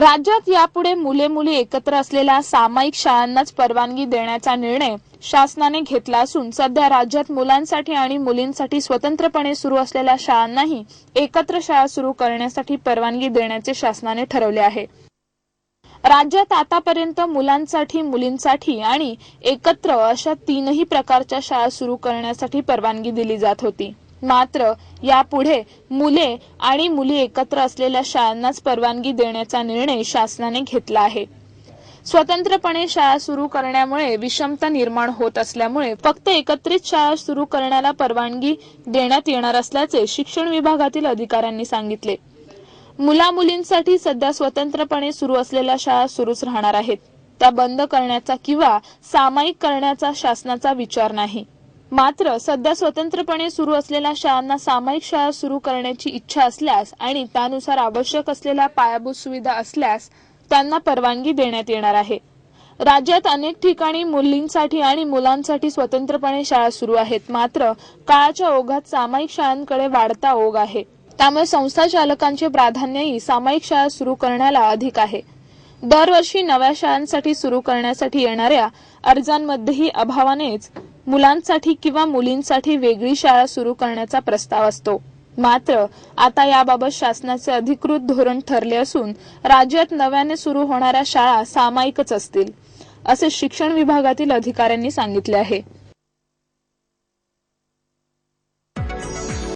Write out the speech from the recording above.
राज्यात यापुढे मुले मुली एकत्र असलेल्या सामायिक शाळांनाच परवानगी देण्याचा निर्णय शासनाने घेतला असून सध्या राज्यात मुलांसाठी आणि मुलींसाठी स्वतंत्रपणे सुरू असलेल्या शाळांनाही एकत्र शाळा सुरू करण्यासाठी परवानगी देण्याचे शासनाने ठरवले आहे। राज्यात आतापर्यंत मुलांसाठी, मुलींसाठी आणि एकत्र अशा तीनही प्रकारच्या शाळा सुरू करण्यासाठी परवानगी दिली जात होती। मात्र यापुढे मुले आणि मुली एकत्र असलेल्या शाळांनाच परवानगी देण्याचा निर्णय शासनाने घेतला आहे। स्वतंत्रपणे शाळा सुरू करण्यामुळे विषमता निर्माण होत असल्यामुळे फक्त एकत्रित शाळा सुरू करण्याला परवानगी देण्यात येणार असल्याचे शिक्षण विभागातील अधिकाऱ्यांनी सांगितले। मुला-मुलींसाठी सध्या स्वतंत्रपणे सुरू असलेल्या शाळा सुरूच राहणार आहेत। त्या बंद करण्याचा किंवा सामायिक करण्याचा शासनाचा विचार नाही। मात्र सध्या स्वतंत्रपणे सुरू असलेल्या शाळांना सामायिक शाळा सुरू करण्याची इच्छा असल्यास आणि त्यानुसार आवश्यक असलेल्या पायाभूत सुविधा असल्यास त्यांना परवानगी देण्यात येणार आहे। राज्यात अनेक ठिकाणी मुलींसाठी आणि मुलांसाठी स्वतंत्रपणे शाळा सुरू आहेत। मात्र काळाच्या ओघात सामायिक शाळांकडे वाढता ओघ आहे। त्यामुळे संस्था चालकांचे प्राधान्यही सामायिक शाळा सुरू करण्याला अधिक आहे। दरवर्षी नव्या शाळांसाठी सुरू करण्यासाठी येणाऱ्या अर्जांमध्येही अभावानेच मुलांसाठी किंवा मुलींसाठी वेगळी शाळा सुरू करण्याचा प्रस्ताव असतो। मात्र आता याबाबत शासनाचे अधिकृत धोरण ठरले असून राज्यात नव्याने सुरू होणाऱ्या शाळा सामायिकच असतील, असे शिक्षण विभागातील अधिकाऱ्यांनी सांगितले आहे।